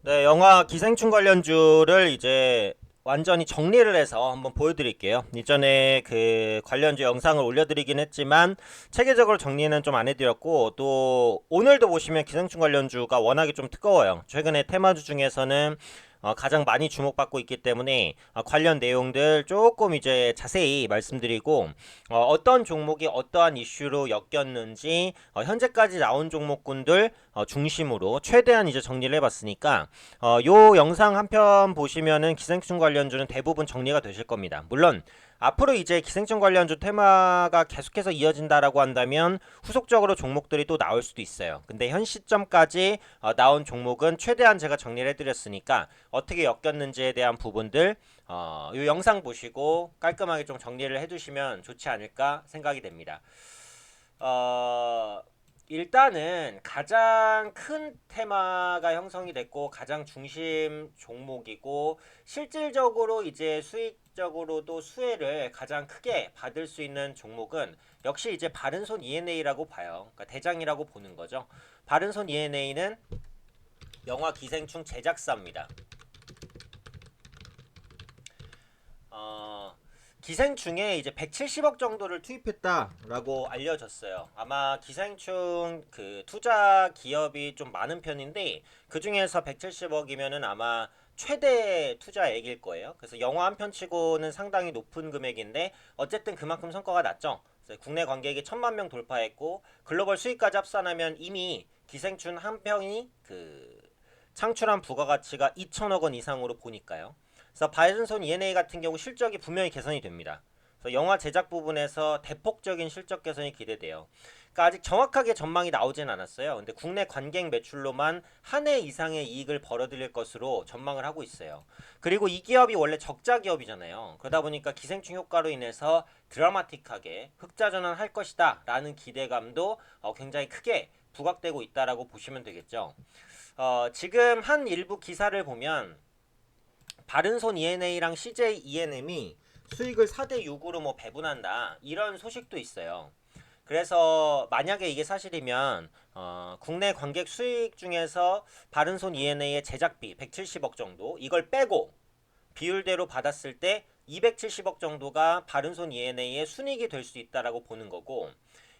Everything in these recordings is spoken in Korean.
네, 영화 기생충 관련주를 이제 완전히 정리를 해서 한번 보여드릴게요. 이전에 그 관련주 영상을 올려드리긴 했지만 체계적으로 정리는 좀 안 해드렸고, 또 오늘도 보시면 기생충 관련주가 워낙에 좀 뜨거워요. 최근에 테마주 중에서는 가장 많이 주목받고 있기 때문에 관련 내용들 조금 이제 자세히 말씀드리고, 어떤 종목이 어떠한 이슈로 엮였는지 현재까지 나온 종목군들 중심으로 최대한 이제 정리를 해봤으니까 요 영상 한 편 보시면은 기생충 관련주는 대부분 정리가 되실 겁니다. 물론 앞으로 이제 기생충 관련주 테마가 계속해서 이어진다라고 한다면 후속적으로 종목들이 또 나올 수도 있어요. 근데 현 시점까지 나온 종목은 최대한 제가 정리를 해드렸으니까 어떻게 엮였는지에 대한 부분들 이 영상 보시고 깔끔하게 좀 정리를 해두시면 좋지 않을까 생각이 됩니다. 어, 일단은 가장 큰 테마가 형성이 됐고 가장 중심 종목이고 실질적으로 이제 수익적으로도 수혜를 가장 크게 받을 수 있는 종목은 역시 이제 바른손 ENA라고 봐요. 그러니까 대장이라고 보는 거죠. 바른손 ENA는 영화 기생충 제작사입니다. 어, 기생충에 이제 170억 정도를 투입했다라고 알려졌어요. 아마 기생충 그 투자 기업이 좀 많은 편인데 그 중에서 170억이면은 아마 최대 투자액일 거예요. 그래서 영화 한 편 치고는 상당히 높은 금액인데 어쨌든 그만큼 성과가 났죠. 그래서 국내 관객이 1,000만 명 돌파했고 글로벌 수익까지 합산하면 이미 기생충 한 편이 그 창출한 부가가치가 2천억 원 이상으로 보니까요. 그래서 바이든손 ENA 같은 경우 실적이 분명히 개선이 됩니다. 그래서 영화 제작 부분에서 대폭적인 실적 개선이 기대돼요. 그러니까 아직 정확하게 전망이 나오진 않았어요. 근데 국내 관객 매출로만 한 해 이상의 이익을 벌어들일 것으로 전망을 하고 있어요. 그리고 이 기업이 원래 적자 기업이잖아요. 그러다 보니까 기생충 효과로 인해서 드라마틱하게 흑자 전환할 것이다 라는 기대감도 굉장히 크게 부각되고 있다라고 보시면 되겠죠. 지금 한 일부 기사를 보면 바른손 ENA랑 CJ ENM이 수익을 4대 6으로 뭐 배분한다 이런 소식도 있어요. 그래서 만약에 이게 사실이면 국내 관객 수익 중에서 바른손 ENA의 제작비 170억 정도 이걸 빼고 비율대로 받았을 때 270억 정도가 바른손 ENA의 순이익이 될 수 있다라고 보는 거고,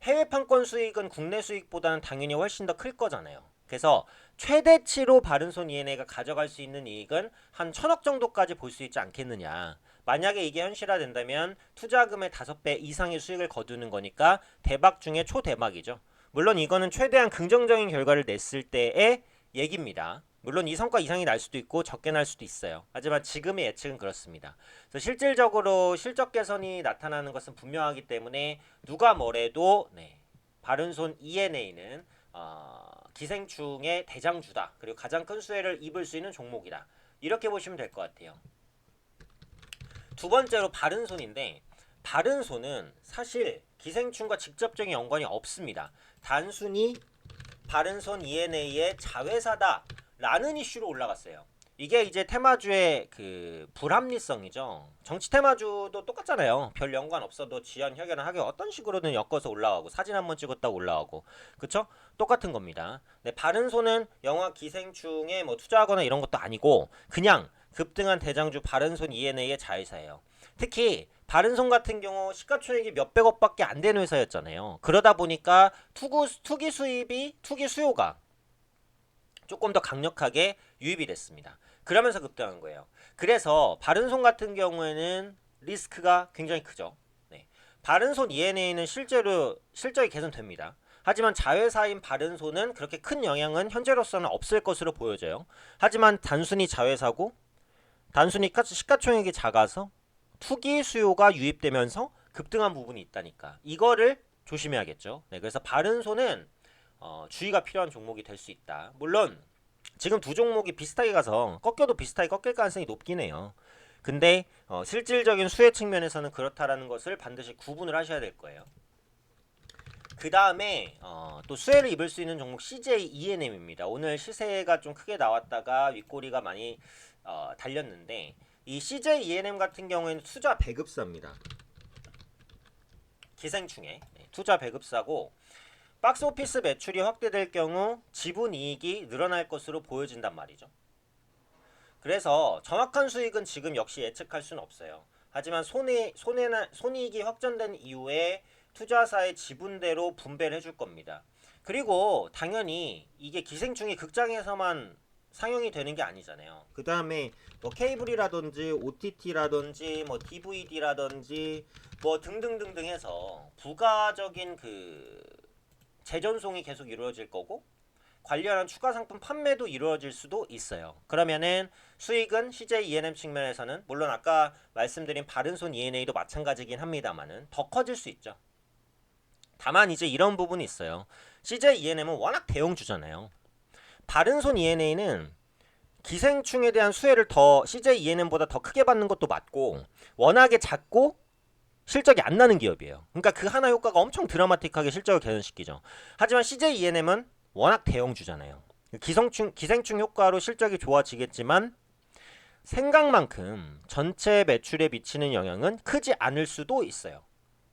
해외 판권 수익은 국내 수익보다는 당연히 훨씬 더 클 거잖아요. 그래서 최대치로 바른손 ENA가 가져갈 수 있는 이익은 한 1,000억 정도까지 볼 수 있지 않겠느냐. 만약에 이게 현실화된다면 투자금의 5배 이상의 수익을 거두는 거니까 대박 중에 초대박이죠. 물론 이거는 최대한 긍정적인 결과를 냈을 때의 얘기입니다. 물론 이 성과 이상이 날 수도 있고 적게 날 수도 있어요. 하지만 지금의 예측은 그렇습니다. 그래서 실질적으로 실적 개선이 나타나는 것은 분명하기 때문에 누가 뭐래도 바른손 ENA는 기생충의 대장주다. 그리고 가장 큰 수혜를 입을 수 있는 종목이다. 이렇게 보시면 될 것 같아요. 두 번째로 바른손인데 바른손은 사실 기생충과 직접적인 연관이 없습니다. 단순히 바른손 ENA의 자회사다 라는 이슈로 올라갔어요. 이게 이제 테마주의 그 불합리성이죠. 정치 테마주도 똑같잖아요. 별 연관 없어도 지연, 혁연을 하게 어떤 식으로든 엮어서 올라가고 사진 한번 찍었다 올라가고 그쵸? 똑같은 겁니다. 네, 바른손은 영화 기생충에 뭐 투자하거나 이런 것도 아니고 그냥 급등한 대장주 바른손 ENA의 자회사예요. 특히 바른손 같은 경우 시가총액이 몇백억밖에 안 되는 회사였잖아요. 그러다 보니까 투기 수입이 투기 수요가 조금 더 강력하게 유입이 됐습니다. 그러면서 급등한 거예요. 그래서 바른손 같은 경우에는 리스크가 굉장히 크죠. 네. 바른손 ENA는 실제로 실적이 개선됩니다. 하지만 자회사인 바른손은 그렇게 큰 영향은 현재로서는 없을 것으로 보여져요. 하지만 단순히 자회사고 단순히 시가총액이 작아서 투기 수요가 유입되면서 급등한 부분이 있다니까. 이거를 조심해야겠죠. 네, 그래서 바른손은 주의가 필요한 종목이 될 수 있다. 물론 지금 두 종목이 비슷하게 가서 꺾여도 비슷하게 꺾일 가능성이 높긴 해요. 근데 실질적인 수혜 측면에서는 그렇다라는 것을 반드시 구분을 하셔야 될 거예요. 그 다음에 또 수혜를 입을 수 있는 종목 CJ ENM입니다. 오늘 시세가 좀 크게 나왔다가 윗꼬리가 많이 달렸는데 이 CJ ENM 같은 경우에는 투자 배급사입니다. 기생충에 투자 배급사고 박스오피스 매출이 확대될 경우 지분이익이 늘어날 것으로 보여진단 말이죠. 그래서 정확한 수익은 지금 역시 예측할 수는 없어요. 하지만 손해이익이 확정된 이후에 투자사의 지분대로 분배를 해줄 겁니다. 그리고 당연히 이게 기생충이 극장에서만 상영이 되는 게 아니잖아요. 그 다음에 뭐 케이블이라든지 OTT라든지 뭐 DVD라든지 뭐 등등등등 해서 부가적인 그 재전송이 계속 이루어질 거고 관련한 추가 상품 판매도 이루어질 수도 있어요. 그러면은 수익은 CJ E&M 측면에서는 물론 아까 말씀드린 바른손 E&A도 마찬가지긴 합니다만은 더 커질 수 있죠. 다만 이제 이런 부분이 있어요. CJ E&M은 워낙 대형주잖아요. 바른손 E&A는 기생충에 대한 수혜를 더 CJ E&M보다 더 크게 받는 것도 맞고 워낙에 작고 실적이 안 나는 기업이에요. 그러니까 그 하나 효과가 엄청 드라마틱하게 실적을 개선시키죠. 하지만 CJ E&M은 워낙 대형주잖아요. 기생충 효과로 실적이 좋아지겠지만 생각만큼 전체 매출에 미치는 영향은 크지 않을 수도 있어요.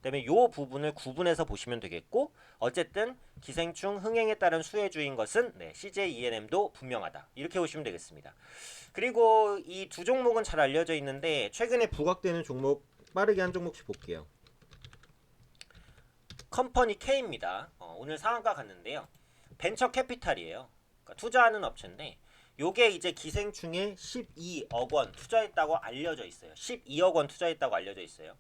때문에 이 부분을 구분해서 보시면 되겠고 어쨌든 기생충 흥행에 따른 수혜주인 것은 CJ E&M도 분명하다. 이렇게 보시면 되겠습니다. 그리고 이 두 종목은 잘 알려져 있는데 최근에 부각되는 종목 빠르게 한 종목씩 볼게요. 컴퍼니 K입니다. 오늘 상한가 갔는데요. 벤처 캐피탈이에요. 그러니까 투자하는 업체인데 요게 이제 기생충에 12억 원 투자했다고 알려져 있어요. 12억 원 투자했다고 알려져 있어요.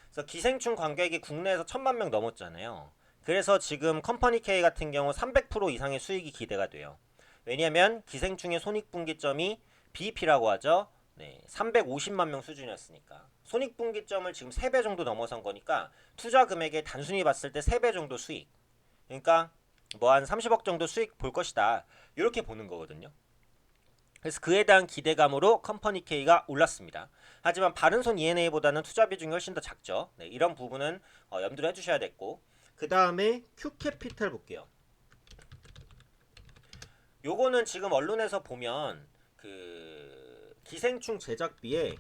그래서 기생충 관객이 국내에서 1,000만 명 넘었잖아요. 그래서 지금 컴퍼니 K 같은 경우 300% 이상의 수익이 기대가 돼요. 왜냐하면 기생충의 손익분기점이 BEP라고 하죠. 350만 명 수준이었으니까 손익분기점을 지금 3배 정도 넘어선 거니까 투자 금액에 단순히 봤을 때 3배 정도 수익. 그러니까 뭐 한 30억 정도 수익 볼 것이다. 이렇게 보는 거거든요. 그래서 그에 대한 기대감으로 컴퍼니 K가 올랐습니다. 하지만 바른손 E&A보다는 투자 비중이 훨씬 더 작죠. 이런 부분은 염두를 해주셔야 됐고 그 다음에 Q캐피탈 볼게요. 요거는 지금 언론에서 보면 그 기생충 제작비에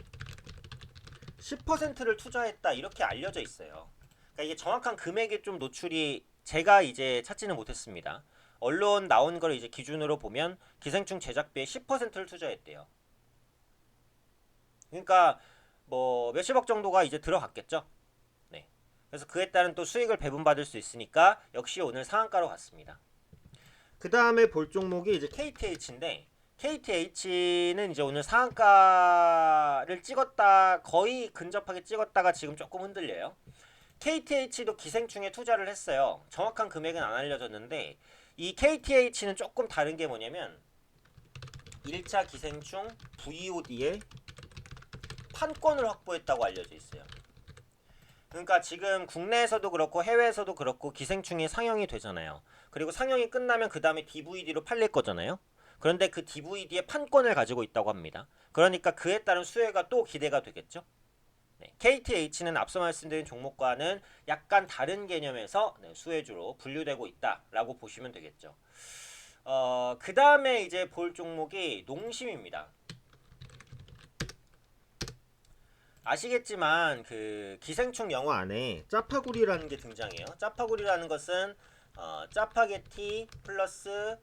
10%를 투자했다 이렇게 알려져 있어요. 그러니까 이게 정확한 금액이 좀 노출이 제가 이제 찾지는 못했습니다. 언론 나온 걸 이제 기준으로 보면 기생충 제작비에 10%를 투자했대요. 그러니까 뭐 몇십억 정도가 이제 들어갔겠죠. 네. 그래서 그에 따른 또 수익을 배분받을 수 있으니까 역시 오늘 상한가로 갔습니다. 그 다음에 볼 종목이 이제 KTH인데 KTH는 이제 오늘 상한가를 찍었다 거의 근접하게 찍었다가 지금 조금 흔들려요. KTH도 기생충에 투자를 했어요. 정확한 금액은 안 알려졌는데 이 KTH는 조금 다른 게 뭐냐면 1차 기생충 VOD에 판권을 확보했다고 알려져 있어요. 그러니까 지금 국내에서도 그렇고 해외에서도 그렇고 기생충이 상영이 되잖아요. 그리고 상영이 끝나면 그 다음에 DVD로 팔릴 거잖아요. 그런데 그 DVD의 판권을 가지고 있다고 합니다. 그러니까 그에 따른 수혜가 또 기대가 되겠죠. KTH는 앞서 말씀드린 종목과는 약간 다른 개념에서 수혜주로 분류되고 있다라고 보시면 되겠죠. 그 다음에 이제 볼 종목이 농심입니다. 아시겠지만 그 기생충 영화 안에 짜파구리라는 게 등장해요. 짜파구리라는 것은 짜파게티 플러스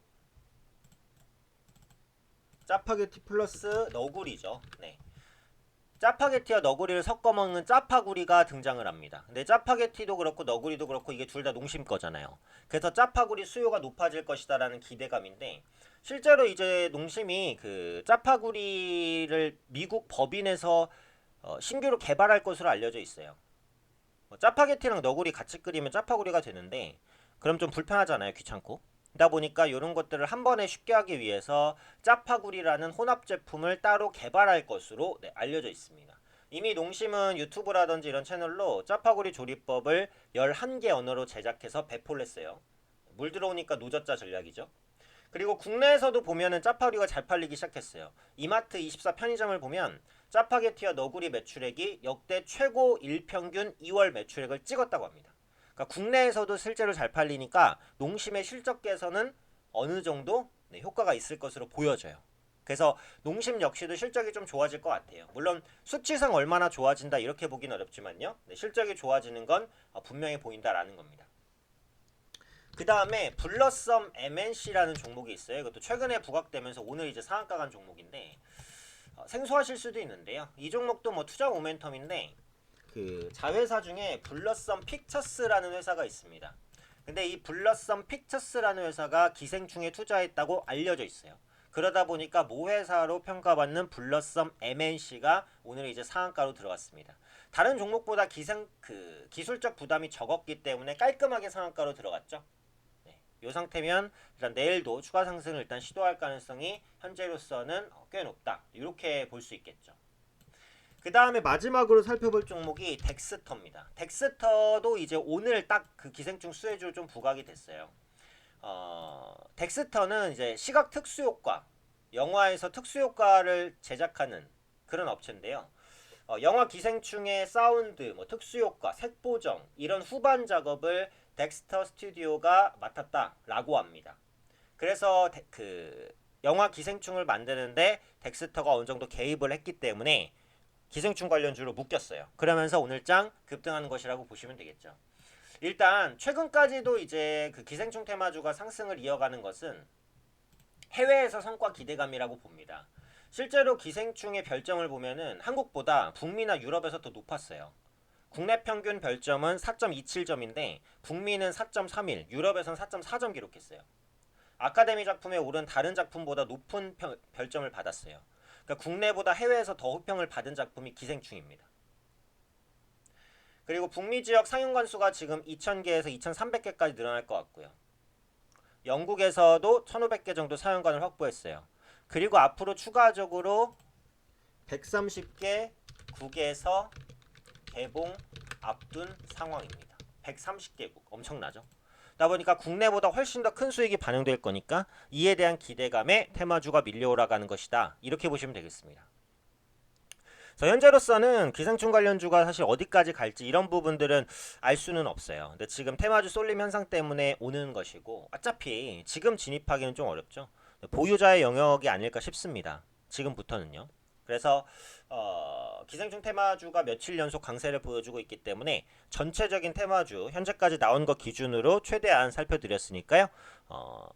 너구리죠. 네. 짜파게티와 너구리를 섞어 먹는 짜파구리가 등장을 합니다. 근데 짜파게티도 그렇고 너구리도 그렇고 이게 둘 다 농심 거잖아요. 그래서 짜파구리 수요가 높아질 것이다라는 기대감인데 실제로 이제 농심이 그 짜파구리를 미국 법인에서 신규로 개발할 것으로 알려져 있어요. 짜파게티랑 너구리 같이 끓이면 짜파구리가 되는데 그럼 좀 불편하잖아요. 귀찮고. 그러다 보니까 이런 것들을 한 번에 쉽게 하기 위해서 짜파구리라는 혼합 제품을 따로 개발할 것으로 알려져 있습니다. 이미 농심은 유튜브라든지 이런 채널로 짜파구리 조리법을 11개 언어로 제작해서 배포를 했어요. 물 들어오니까 노젓자 전략이죠. 그리고 국내에서도 보면은 짜파구리가 잘 팔리기 시작했어요. 이마트24 편의점을 보면 짜파게티와 너구리 매출액이 역대 최고 일평균 2월 매출액을 찍었다고 합니다. 그러니까 국내에서도 실제로 잘 팔리니까 농심의 실적 개선은 어느 정도 효과가 있을 것으로 보여져요. 그래서 농심 역시도 실적이 좀 좋아질 것 같아요. 물론 수치상 얼마나 좋아진다 이렇게 보긴 어렵지만요. 실적이 좋아지는 건 분명히 보인다라는 겁니다. 그 다음에 블러썸 MNC라는 종목이 있어요. 이것도 최근에 부각되면서 오늘 이제 상한가 간 종목인데 생소하실 수도 있는데요. 이 종목도 뭐 투자 모멘텀인데 그 자회사 중에 블러썸 픽처스라는 회사가 있습니다. 근데 이 블러썸 픽처스라는 회사가 기생충에 투자했다고 알려져 있어요. 그러다 보니까 모회사로 평가받는 블러썸 MNC가 오늘 이제 상한가로 들어갔습니다. 다른 종목보다 기술적 부담이 적었기 때문에 깔끔하게 상한가로 들어갔죠. 네, 이 상태면 일단 내일도 추가 상승을 일단 시도할 가능성이 현재로서는 꽤 높다. 이렇게 볼 수 있겠죠. 그 다음에 마지막으로 살펴볼 종목이 덱스터입니다. 덱스터도 이제 오늘 딱 그 기생충 수혜주로 좀 부각이 됐어요. 덱스터는 이제 시각 특수효과, 영화에서 특수효과를 제작하는 그런 업체인데요. 영화 기생충의 사운드, 뭐 특수효과, 색보정 이런 후반 작업을 덱스터 스튜디오가 맡았다라고 합니다. 그래서 그 영화 기생충을 만드는데 덱스터가 어느 정도 개입을 했기 때문에 기생충 관련주로 묶였어요. 그러면서 오늘장 급등하는 것이라고 보시면 되겠죠. 일단 최근까지도 이제 그 기생충 테마주가 상승을 이어가는 것은 해외에서 성과 기대감이라고 봅니다. 실제로 기생충의 별점을 보면은 한국보다 북미나 유럽에서 더 높았어요. 국내 평균 별점은 4.27점인데 북미는 4.31, 유럽에서는 4.4점 기록했어요. 아카데미 작품에 오른 다른 작품보다 높은 별점을 받았어요. 그러니까 국내보다 해외에서 더 호평을 받은 작품이 기생충입니다. 그리고 북미 지역 상영관 수가 지금 2,000개에서 2,300개까지 늘어날 것 같고요. 영국에서도 1,500개 정도 상영관을 확보했어요. 그리고 앞으로 추가적으로 130개 국에서 개봉 앞둔 상황입니다. 130개국 엄청나죠? 그러다 보니까 국내보다 훨씬 더 큰 수익이 반영될 거니까 이에 대한 기대감에 테마주가 밀려올라가는 것이다. 이렇게 보시면 되겠습니다. 현재로서는 기생충 관련주가 사실 어디까지 갈지 이런 부분들은 알 수는 없어요. 근데 지금 테마주 쏠림 현상 때문에 오는 것이고 어차피 지금 진입하기는 좀 어렵죠. 보유자의 영역이 아닐까 싶습니다. 지금부터는요. 그래서 기생충 테마주가 며칠 연속 강세를 보여주고 있기 때문에 전체적인 테마주 현재까지 나온 것 기준으로 최대한 살펴드렸으니까요.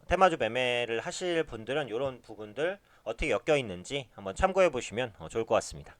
테마주 매매를 하실 분들은 이런 부분들 어떻게 엮여 있는지 한번 참고해 보시면 좋을 것 같습니다.